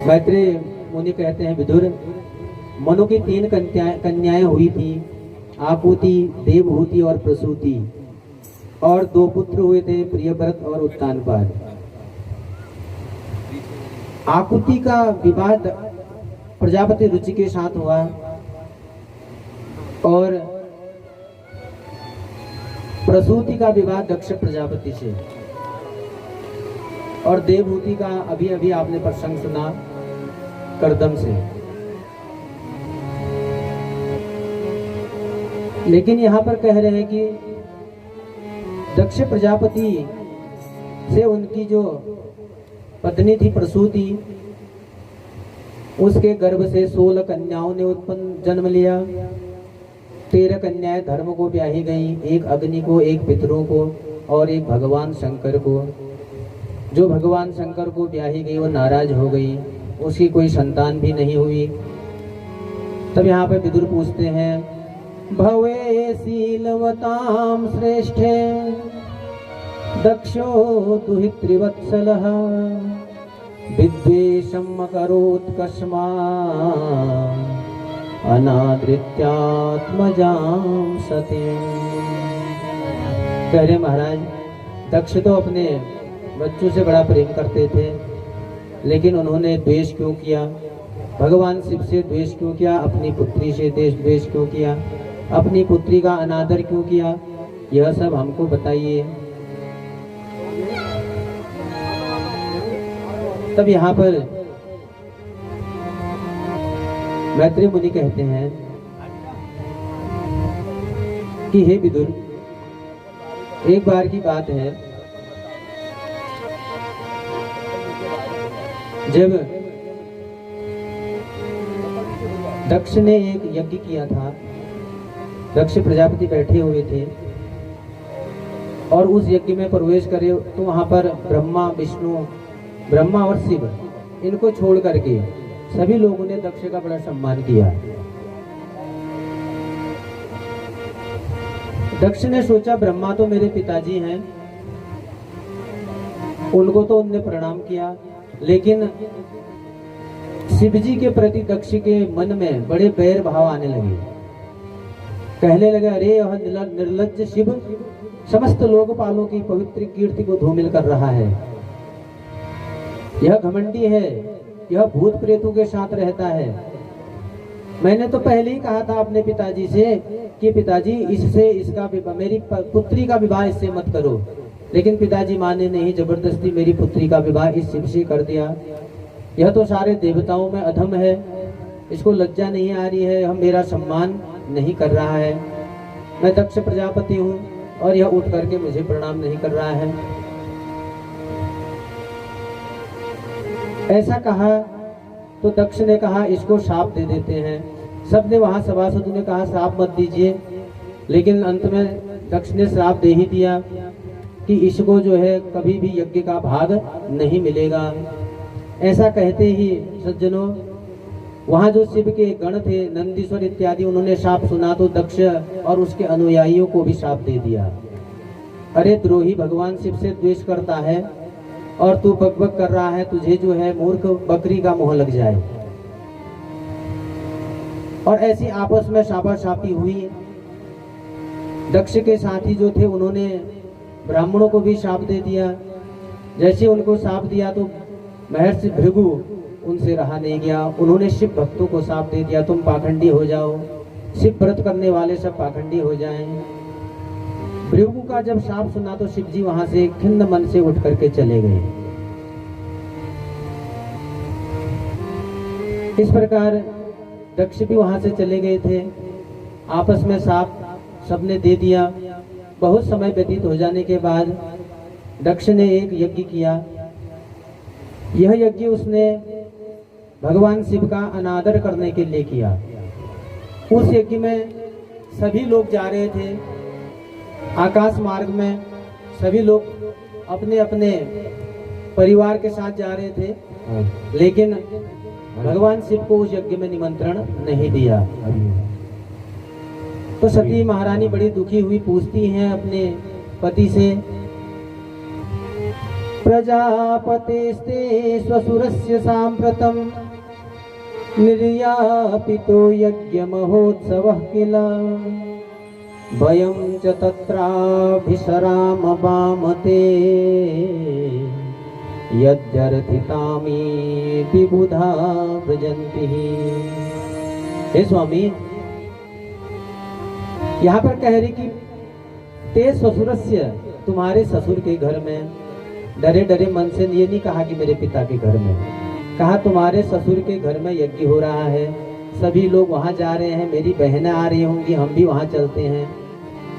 मैत्रेय मुनि कहते हैं, विदुर, मनु की 3 कन्याएं हुई थी, आकुति, देवहूति और प्रसूति, और 2 पुत्र हुए थे, प्रियव्रत और उत्तानपाद। आकुति का विवाह प्रजापति रुचि के साथ हुआ और प्रसूति का विवाह दक्ष प्रजापति से, और देवहूति का अभी अभी आपने प्रसंग सुना कर्दम से। लेकिन यहां पर कह रहे हैं कि दक्ष प्रजापति से उनकी जो पत्नी थी प्रसूति, उसके गर्भ से 16 कन्याओं ने उत्पन्न जन्म लिया। 13 कन्याएं धर्म को ब्याही गई, एक अग्नि को, एक पितरों को और एक भगवान शंकर को। जो भगवान शंकर को ब्याही गई वो नाराज हो गई, उसकी कोई संतान भी नहीं हुई। तब यहाँ पे विदुर पूछते हैं, भवे शीलवताम श्रेष्ठे दक्षो दुहितृवत्सलः विद्वेषम् अकरोत् कस्मात् अनादृत्यात्मजां सतीं। कह रहे महाराज, दक्ष तो अपने बच्चों से बड़ा प्रेम करते थे, लेकिन उन्होंने द्वेष क्यों किया? भगवान शिव से द्वेष क्यों किया? अपनी पुत्री से द्वेष क्यों किया? अपनी पुत्री का अनादर क्यों किया? यह सब हमको बताइए। तब यहाँ पर मैत्रेय मुनि कहते हैं कि हे विदुर, एक बार की बात है, जब दक्ष ने एक यज्ञ किया था, दक्ष प्रजापति बैठे हुए थे और उस यज्ञ में प्रवेश करे तो वहां पर ब्रह्मा और शिव, इनको छोड़ करके सभी लोगों ने दक्ष का बड़ा सम्मान किया। दक्ष ने सोचा, ब्रह्मा तो मेरे पिताजी हैं, उनको तो उनने प्रणाम किया, लेकिन शिव जी के प्रति दक्ष के मन में बड़े बैर भाव आने लगे। कहने लगे, अरे यह निर्लज्ज शिव समस्त लोकपालों की पवित्र कीर्ति को धूमिल कर रहा है, यह घमंडी है, यह भूत प्रेतों के साथ रहता है। मैंने तो पहले ही कहा था अपने पिताजी से कि पिताजी इसका मेरी पुत्री का विवाह इससे मत करो, लेकिन पिताजी माने नहीं, जबरदस्ती मेरी पुत्री का विवाह इस शिव से कर दिया। यह तो सारे देवताओं में अधम है, इसको लज्जा नहीं आ रही है, हम मेरा सम्मान नहीं कर रहा है। मैं दक्ष प्रजापति हूँ और यह उठ करके मुझे प्रणाम नहीं कर रहा है। ऐसा कहा तो दक्ष ने कहा, इसको शाप दे देते हैं। सबने वहां सभासदों ने कहा, श्राप मत दीजिए, लेकिन अंत में दक्ष ने श्राप दे ही दिया कि इसको जो है कभी भी यज्ञ का भाग नहीं मिलेगा। ऐसा कहते ही सज्जनों, वहां जो शिव के गण थे, नंदीश्वर इत्यादि, उन्होंने शाप सुना तो दक्ष और उसके अनुयायियों को भी शाप दे दिया। अरे द्रोही, भगवान शिव से द्वेष करता है और तू बकबक कर रहा है, तुझे जो है मूर्ख बकरी का मोह लग जाए। और ऐसी आपस में शापाशापी हुई। दक्ष के साथी जो थे उन्होंने ब्राह्मणों को भी शाप दे दिया। जैसे उनको शाप दिया तो महर्षि भृगु उनसे रहा नहीं गया, उन्होंने शिव भक्तों को शाप दे दिया, तुम पाखंडी हो जाओ, शिव व्रत करने वाले सब पाखंडी हो जाएं। भृगु का जब शाप सुना तो शिव जी वहां से खिन्न मन से उठ करके चले गए। इस प्रकार दक्ष भी वहां से चले गए थे। आपस में शाप सबने दे दिया। बहुत समय व्यतीत हो जाने के बाद दक्ष ने एक यज्ञ किया। यह यज्ञ उसने भगवान शिव का अनादर करने के लिए किया। उस यज्ञ में सभी लोग जा रहे थे, आकाश मार्ग में सभी लोग अपने अपने परिवार के साथ जा रहे थे, लेकिन भगवान शिव को उस यज्ञ में निमंत्रण नहीं दिया। तो सती महारानी बड़ी दुखी हुई, पूछती हैं अपने पति से, प्रजापतेस्ते स्वसुरस्य साम्प्रतं निर्यापितो यज्ञमहोत्सवः किल वयं च तत्राभिसराम वामते यद्यर्थितामी विबुधा व्रजन्ति। हे स्वामी, यहाँ पर कह रही कि ते ससुरस्य, तुम्हारे ससुर के घर में, डरे डरे मन से ये नहीं कहा कि मेरे पिता के घर में, कहा तुम्हारे ससुर के घर में यज्ञ हो रहा है, सभी लोग वहां जा रहे हैं, मेरी बहनें आ रही होंगी, हम भी वहां चलते हैं।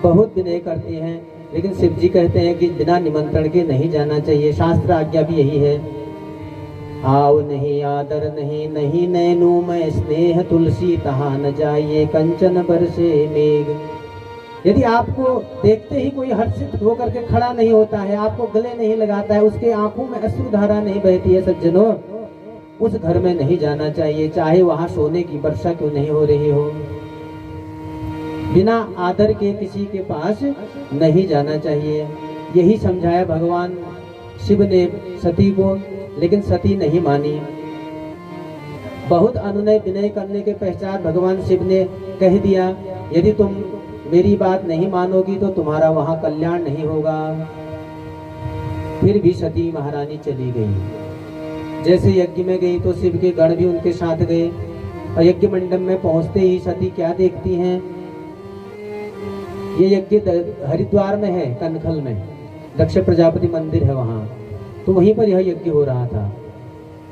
बहुत विनय करती हैं, लेकिन शिव जी कहते हैं कि बिना निमंत्रण के नहीं जाना चाहिए। शास्त्र आज्ञा भी यही है, आओ नहीं आदर नहीं, नहीं नैनू मैं स्नेह तुलसी तहाँ न जाइए कंचन बरसे मेघ। यदि आपको देखते ही कोई हर्षित होकर के खड़ा नहीं होता है, आपको गले नहीं लगाता है, उसके आंखों में अश्रुधारा नहीं बहती है, सज्जनों, उस घर में नहीं जाना चाहिए, चाहे वहां सोने की वर्षा क्यों नहीं हो रही हो। बिना आदर के किसी के पास नहीं जाना चाहिए। यही समझाया भगवान शिव ने सती को, लेकिन सती नहीं मानी। बहुत अनुनय विनय करने के पश्चात भगवान शिव ने कह दिया, यदि तुम मेरी बात नहीं मानोगी तो तुम्हारा वहां कल्याण नहीं होगा। फिर भी सती महारानी चली गई। जैसे यज्ञ में गई तो शिव के गण भी उनके साथ गए, और यज्ञ मंडप में पहुंचते ही सती क्या देखती हैं, ये यज्ञ हरिद्वार में है, कनखल में दक्ष प्रजापति मंदिर है वहां, तो वहीं पर यह यज्ञ हो रहा था।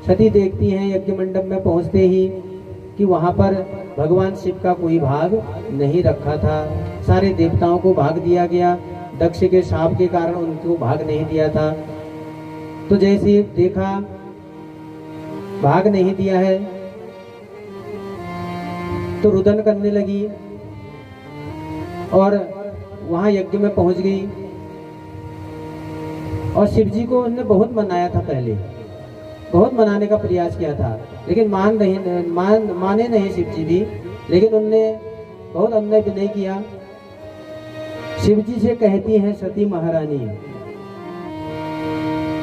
सती देखती हैं यज्ञ मंडप में पहुंचते ही कि वहां पर भगवान शिव का कोई भाग नहीं रखा था, सारे देवताओं को भाग दिया गया, दक्ष के शाप के कारण उनको भाग नहीं दिया था। तो जैसे देखा भाग नहीं दिया है तो रुदन करने लगी और वहां यज्ञ में पहुंच गई। और शिव जी को उन्होंने बहुत मनाया था, पहले बहुत मनाने का प्रयास किया था, लेकिन माने नहीं शिव जी भी, लेकिन उनने बहुत अन्याय विनय किया। शिव जी से कहती हैं सती महारानी,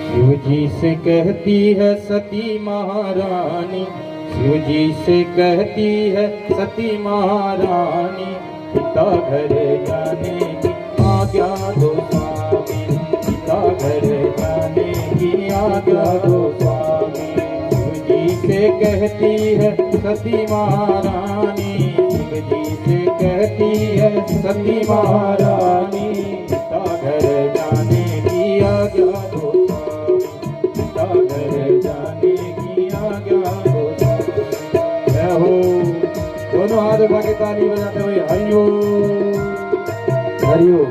शिव जी से कहती है सती महारानी, शिव जी से कहती है सती महारानी, पिता घर जाने की आज्ञा दो स्वामी, पिता घर जाने की आज्ञा दो स्वामी। शिव जी से कहती है सती महारानी, शिव जी से कहती है सती महारानी, पिता घर जाने की आज्ञा दो स्वामी, पिता घर जाने की आज्ञा दो स्वामी। जय हो। दोनों हाथ उठा के ताली बजाते हुए हरिओ हरिओ।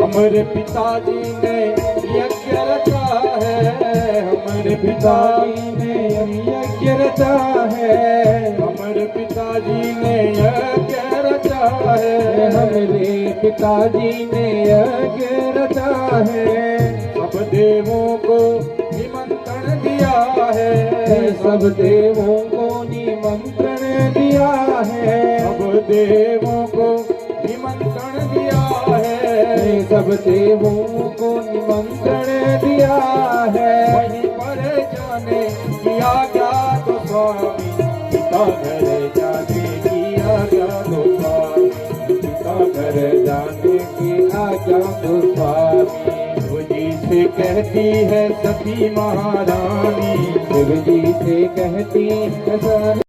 हमारे पिताजी ने यज्ञ रचा है, हमारे पिताजी ने यज्ञ रचा है, हमारे पिताजी ने यज्ञ रचा है, हमारे पिताजी ने यज्ञ रचा है। सब देवों को निमंत्रण दिया है, सब देवों को निमंत्रण दिया है, सब देवों को निमंत्रण दिया है, सब देवों को निमंत्रण दिया है। वहीं पर जाने की आज्ञा दो स्वामी, पिता घर जाने की आज्ञा दो स्वामी, पिता घर जाने की आज्ञा दो स्वामी। शिव जी से कहती है सती महारानी, शिव जी से कहती है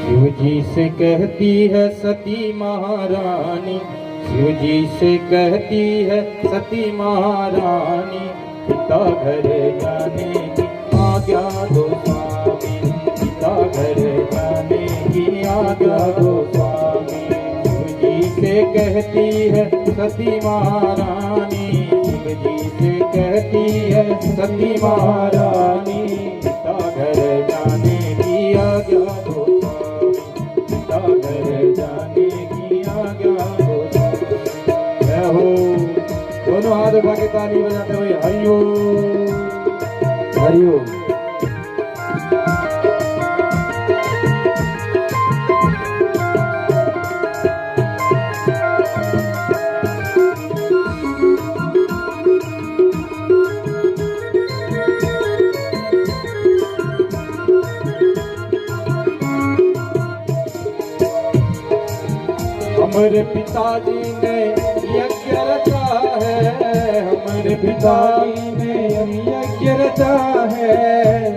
शिव जी से कहती है सती महारानी, शिव जी से कहती है सती महारानी, पिता घर जाने की आज्ञा दो स्वामी, पिता घर जाने की आज्ञा दो स्वामी। शिव जी से कहती है सती महारानी, शिव जी से कहती है सती महारानी, पिता घर जाने की आज्ञा दो स्वामी। उठा के ताली बजाते हुए हरिओम। हरिओम। हमारे पिताजी ने यज्ञ रचा है, हमारे पिताजी ने यज्ञ रचा है,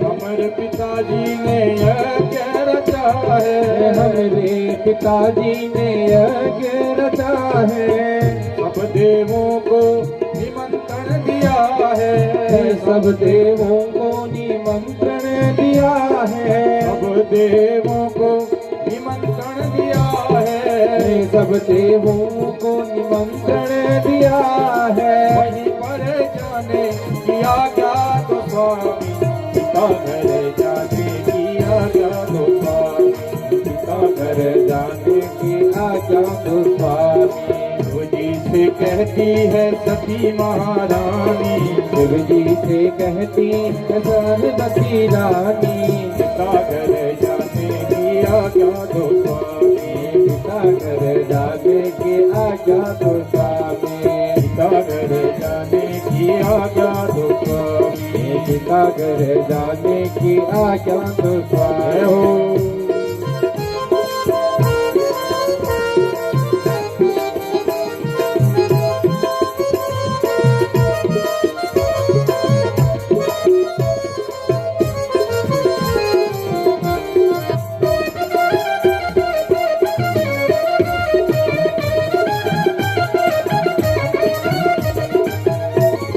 हमारे पिताजी ने यज्ञ रचा है, हमारे पिताजी ने यज्ञ रचा है। सब देवों को निमंत्रण दिया है, सब देवों को निमंत्रण दिया है, सब देवों को निमंत्रण दिया है, सब देवों को निमंत्रण दिया है। वहीं पर जाने किया क्या तो स्वामी, पिता घर जाने किया क्या तो स्वामी, पिता घर जाने की आज्ञा तो स्वामी। शिव जी से कहती है सती महारानी, शिव जी से कहती है सरस्वती रानी, पिता घर जाने की आज्ञा तो स्वामी, पिता घर जाने की आज्ञा तो स्वामी, पिता घर जाने की आज्ञा तो स्वामी, पिता घर जाने की आज्ञा तो स्वामी हो।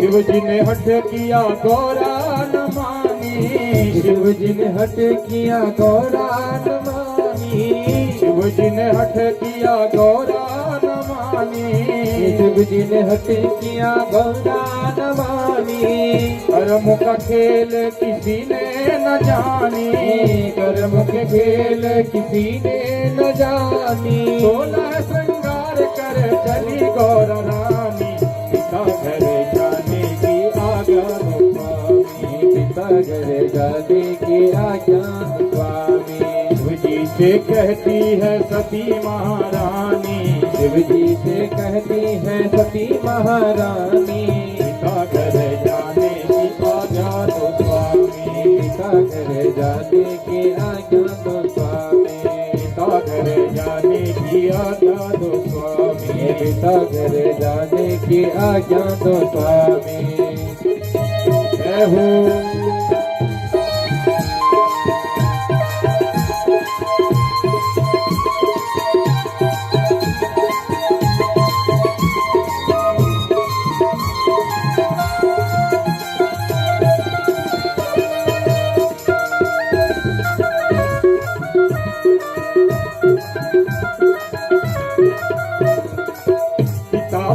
शिव जी ने हट किया गौरा न मानी, शिव जी ने हट किया गौरा न मानी, शिव जी ने हट किया गौरा न मानी, शिव जी ने हट किया गौरा न मानी। कर्म का खेल किसी ने न जानी, कर्म के खेल किसी ने न जानी। 16 श्रृंगार कर चली गौरा रानी, पिता घर जाने की आज्ञा तो स्वामी, पिता घर जाने की आज्ञा तो स्वामी। शिव जी से कहती है सती महारानी, शिव जी से कहती है सती महारानी, पिता घर जाने की आज्ञा तो स्वामी, पिता घर जाने की आज्ञा तो स्वामी, पिता घर जाने की आज्ञा तो स्वामी, पिता घर जाने की आज्ञा तो स्वामी। जय हो।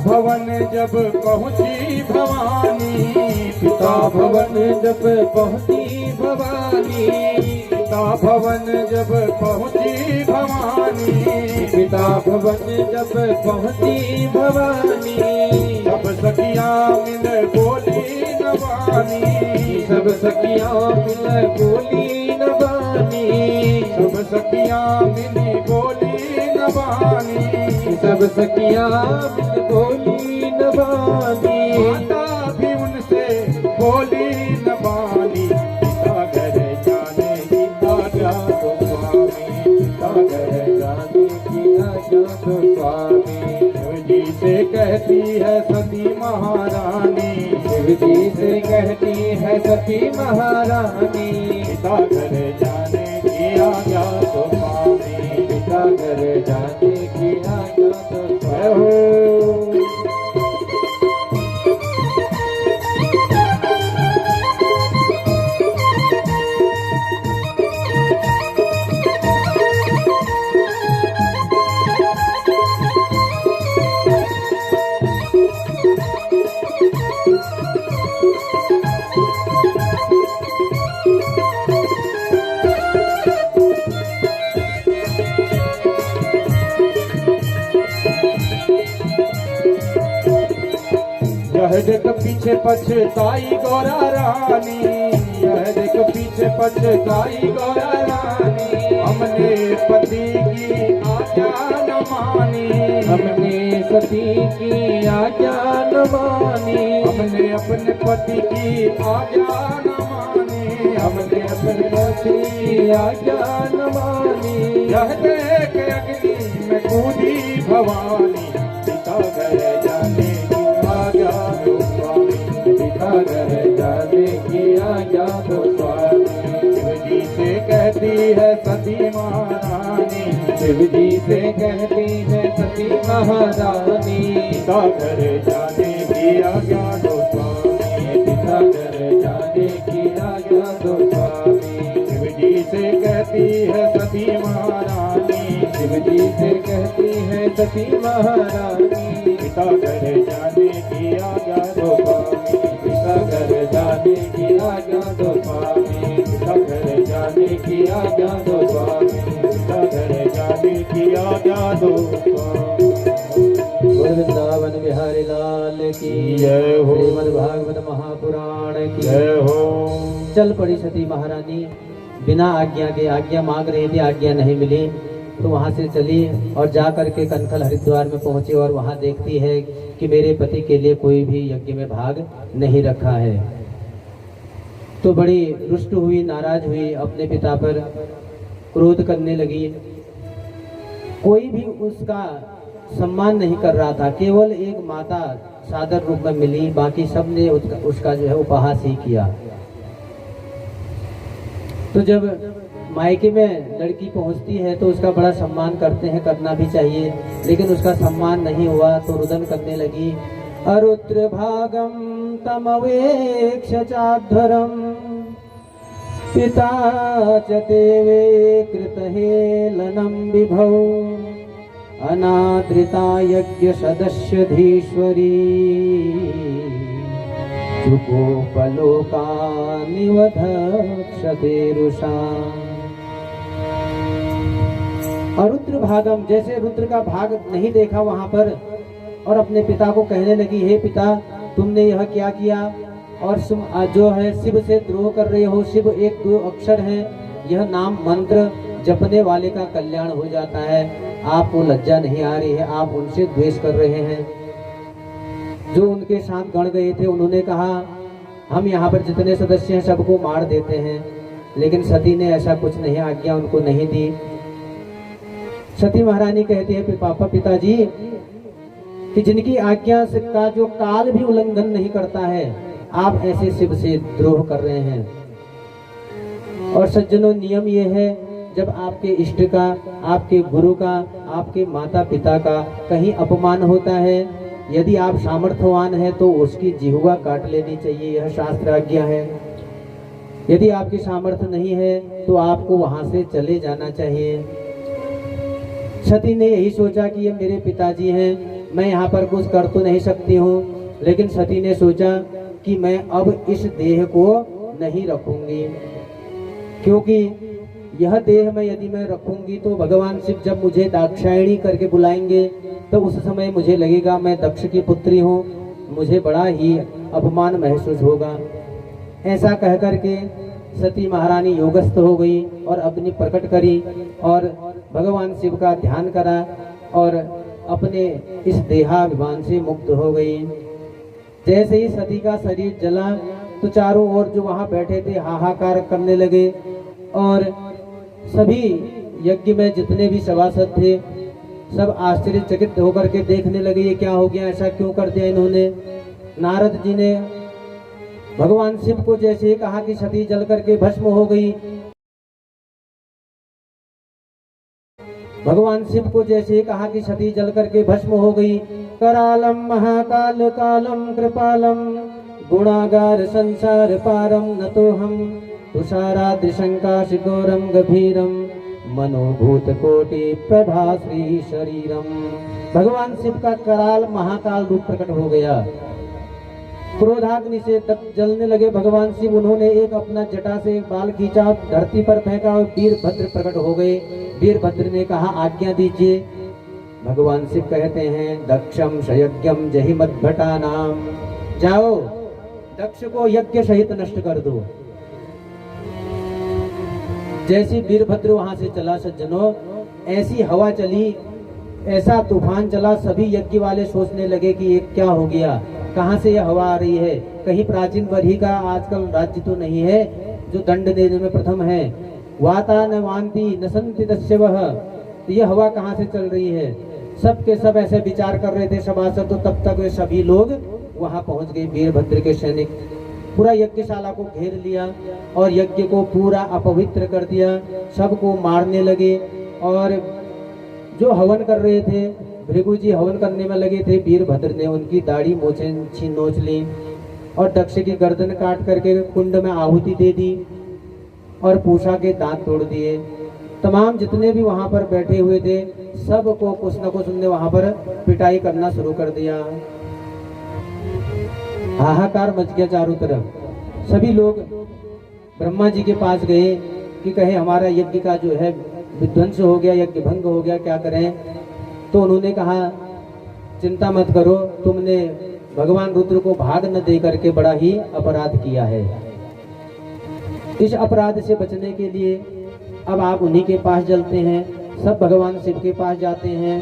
भवन जब पहुँची भवानी, पिता भवन जब पहुँची भवानी, पिता भवन जब पहुँची भवानी, पिता भवन जब पहुँची भवानी। सब सखियाँ मिल बोली नवानी, सब सखियाँ मिल बोली नवानी, सब सखियाँ मिली बोली नवानी, सब सखियाँ मिल बोली नवानी। माता भी उनसे बोली नवानी, पिता घर जाने की आज्ञा तो स्वामी, पिता घर जाने की आज्ञा तो स्वामी। शिव जी से कहती है सती महारानी, शिव जी से कहती है सती महारानी, पिता घर जाने की आज्ञा तो स्वामी, पिता घर जाने की आज्ञा तो स्वामी। यह देख पीछे पछताई गौरा रानी, यह देख पीछे पछताई गौरा रानी। हमने पति की आज्ञा न मानी, हमने सती की आज्ञा न मानी, हमने अपने पति की आज्ञा न मानी, हमने अपने पति की आज्ञा न मानी। यह देख अग्नि में कूदी भवानी, पिता घर जाने की आज्ञा दो स्वामी, पिता घर जाने की आज्ञा दो स्वामी। शिव जी से कहती है सती महारानी, शिव जी से कहती है सती महारानी, पिता घर जाने की आज्ञा दो स्वामी, पिता घर जाने की आज्ञा दो स्वामी। शिव जी से कहती है सती महारानी, शिव जी से कहती है सती महारानी, पिता घर जाने की आज्ञा दो स्वामी, पिता घर जाने की आज्ञा दो स्वामी, पिता घर जाने की आज्ञा दो स्वामी, पिता घर जाने की आज्ञा दो स्वामी। वृंदावन बिहारी लाल की जय हो, श्रीमद् भागवत महापुराण की जय हो। चल पड़ी सती महारानी, बिना आज्ञा के, आज्ञा मांग रही थी, आज्ञा नहीं मिली तो वहां से चली और जा करके कनखल हरिद्वार में पहुंची और वहां देखती है कि मेरे पति के लिए कोई भी यज्ञ में भाग नहीं रखा है। तो बड़ी रुष्ट हुई, नाराज हुई, अपने पिता पर क्रोध करने लगी। कोई भी उसका सम्मान नहीं कर रहा था, केवल एक माता सादर रूप में मिली, बाकी सब ने उसका जो है उपहास ही किया। तो जब मायके में लड़की पहुंचती है तो उसका बड़ा सम्मान करते हैं, करना भी चाहिए, लेकिन उसका सम्मान नहीं हुआ तो रुदन करने लगी। अरुद्र भागम तमवेक्ष चाध्वरम, पिता च देवे कृतहेलनम विभौ, अनादृता यज्ञ सदस्य धीश्वरी, चुकोपलोकानिवधक्षते रुषा। अरुद्र भागम, जैसे रुद्र का भाग नहीं देखा वहां पर, और अपने पिता को कहने लगी, हे पिता तुमने यह क्या किया, और जो है शिव से द्रोह कर रहे हो। शिव एक दो अक्षर है, यह नाम मंत्र जपने वाले का कल्याण हो जाता है, आपको लज्जा नहीं आ रही है, आप उनसे द्वेष कर रहे हैं। जो उनके साथ गण गए थे उन्होंने कहा हम यहाँ पर जितने सदस्य हैं सबको मार देते हैं, लेकिन सती ने ऐसा कुछ नहीं, आज्ञा उनको नहीं दी। सती महारानी कहती है पापा पिताजी कि जिनकी आज्ञा का जो काल भी उल्लंघन नहीं करता है, आप ऐसे शिव से द्रोह कर रहे हैं। और सज्जनों, नियम ये है, जब आपके इष्ट का, आपके गुरु का, आपके माता पिता का कहीं अपमान होता है, यदि आप सामर्थ्यवान हैं तो उसकी जिह्वा काट लेनी चाहिए, यह शास्त्र आज्ञा है। यदि आपकी सामर्थ्य नहीं है तो आपको वहां से चले जाना चाहिए। सती ने यही सोचा कि ये मेरे पिताजी हैं, मैं यहाँ पर कुछ कर तो नहीं सकती हूँ, लेकिन सती ने सोचा कि मैं अब इस देह को नहीं रखूंगी, क्योंकि यह देह में यदि मैं रखूंगी तो भगवान शिव जब मुझे दाक्षायणी करके बुलाएंगे तो उस समय मुझे लगेगा मैं दक्ष की पुत्री हूँ, मुझे बड़ा ही अपमान महसूस होगा। ऐसा कह करके सती महारानी योगस्थ हो गई और अग्नि प्रकट करी और भगवान शिव का ध्यान करा और अपने इस देहाभिमान से मुक्त हो गई। जैसे ही सती का शरीर जला तो चारों ओर जो वहां बैठे थे हाहाकार करने लगे और सभी यज्ञ में जितने भी सभासद थे सब आश्चर्यचकित होकर के देखने लगे, ये क्या हो गया, ऐसा क्यों कर दिया इन्होंने। नारद जी ने भगवान शिव को जैसे ही कहा कि सती जल करके भस्म हो गई, भगवान शिव को जैसे ही कहा कि सती जल करके भस्म हो गई, करालम महाकाल कालम कृपालम गुणागार संसार पारम नतो हम तुषाराद्रिशंका शिकोरम गभीरम मनोभूत कोटि प्रभा श्री शरीरम। भगवान शिव का कराल महाकाल रूप प्रकट हो गया, क्रोधाग्नि से जलने लगे भगवान शिव। उन्होंने एक अपना जटा से एक बाल खींचा, धरती पर फेंका और वीरभद्र प्रकट हो गए। वीरभद्र ने कहा आज्ञा दीजिए। भगवान शिव कहते हैं दक्षम शयज्ञम जहिमद्भटा नाम जाओ दक्ष को यज्ञ सहित नष्ट कर दो। जैसी वीरभद्र वहां से चला सज्जनों, ऐसी हवा चली, ऐसा तूफान चला, सभी यज्ञ वाले सोचने लगे कि ये क्या हो गया, कहां से यह हवा आ रही है, कहीं प्राचीन बरही का आजकल राज्य तो नहीं है जो दंड देने में प्रथम है। वाता न वांति न संति दस्यवः, तो यह हवा कहां से चल रही है। सब के सब ऐसे विचार कर रहे थे सभासद, तो तब तक वे सभी लोग वहां पहुंच गए। वीरभद्र के सैनिक पूरा यज्ञशाला को घेर लिया और यज्ञ को पूरा अपवित्र कर दिया, सबको मारने लगे। और जो हवन कर रहे थे, भृगु जी हवन करने में लगे थे, वीरभद्र ने उनकी दाढ़ी मोछें नोच ली और दक्ष की गर्दन काट करके कुंड में आहुति दे दी और पूषा के दांत तोड़ दिए। तमाम जितने भी वहां पर बैठे हुए थे सबको कुछ न कुछ उनने वहां पर पिटाई करना शुरू कर दिया। हाहाकार मच गया चारों तरफ। सभी लोग ब्रह्मा जी के पास गए कि कहे हमारा यज्ञ का जो है विध्वंस हो गया, यज्ञ भंग हो गया, क्या करें। तो उन्होंने कहा चिंता मत करो, तुमने भगवान रुद्र को भाग न दे करके बड़ा ही अपराध किया है। इस अपराध से बचने के लिए अब आप उन्हीं के पास चलते हैं। सब भगवान शिव के पास जाते हैं।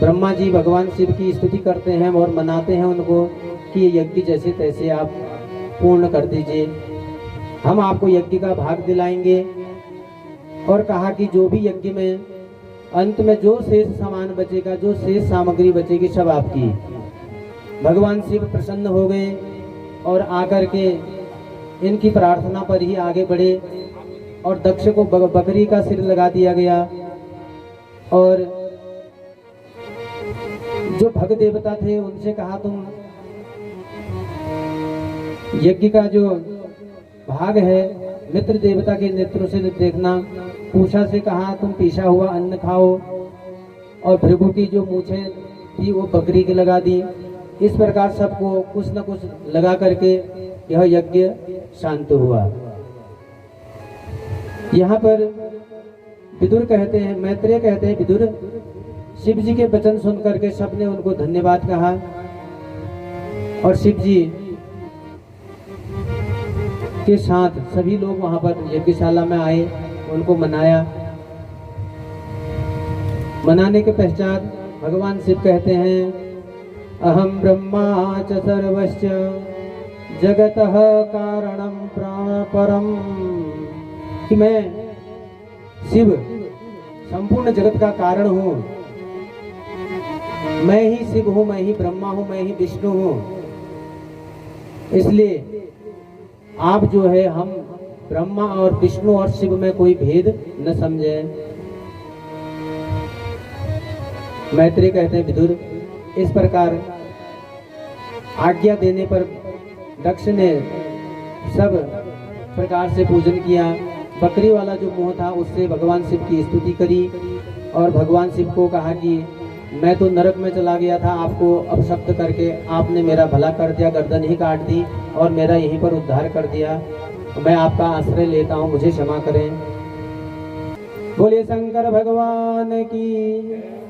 ब्रह्मा जी भगवान शिव की स्तुति करते हैं और मनाते हैं उनको कि ये यज्ञ जैसे तैसे आप पूर्ण कर दीजिए, हम आपको यज्ञ का भाग दिलाएंगे। और कहा कि जो भी यज्ञ में अंत में जो शेष सामान बचेगा, जो शेष सामग्री बचेगी, सब आपकी। भगवान शिव प्रसन्न हो गए और आकर के इनकी प्रार्थना पर ही आगे बढ़े और दक्ष को बकरी का सिर लगा दिया गया। और जो भग देवता थे उनसे कहा तुम यज्ञ का जो भाग है मित्र देवता के नेत्रों से देखना। पूषा से कहा तुम पिसा हुआ अन्न खाओ और भृगु की जो मूछें थी वो बकरी की लगा दी। इस प्रकार सबको कुछ न कुछ लगा करके यह यज्ञ शांत हुआ। यहाँ पर विदुर कहते हैं, मैत्रेय कहते हैं, विदुर शिव जी के वचन सुन करके सबने उनको धन्यवाद कहा और शिव जी के साथ सभी लोग वहां पर यज्ञशाला में आए, उनको मनाया। मनाने के पश्चात भगवान शिव कहते हैं अहम ब्रह्मा च सर्वस्य जगतः कारणम प्राण परम, कि मैं शिव संपूर्ण जगत का कारण हूँ। मैं ही शिव हूँ, मैं ही ब्रह्मा हूँ, मैं ही विष्णु हूँ। इसलिए आप जो है हम ब्रह्मा और विष्णु और शिव में कोई भेद न समझे। मैत्रेय कहते हैं विदुर इस प्रकार आज्ञा देने पर दक्ष ने सब प्रकार से पूजन किया। बकरी वाला जो मुंह था उससे भगवान शिव की स्तुति करी और भगवान शिव को कहा कि मैं तो नरक में चला गया था, आपको अपशब्द करके आपने मेरा भला कर दिया, गर्दन ही काट दी और मेरा यहीं पर उद्धार कर दिया। मैं आपका आश्रय लेता हूँ, मुझे क्षमा करें। बोले शंकर भगवान की।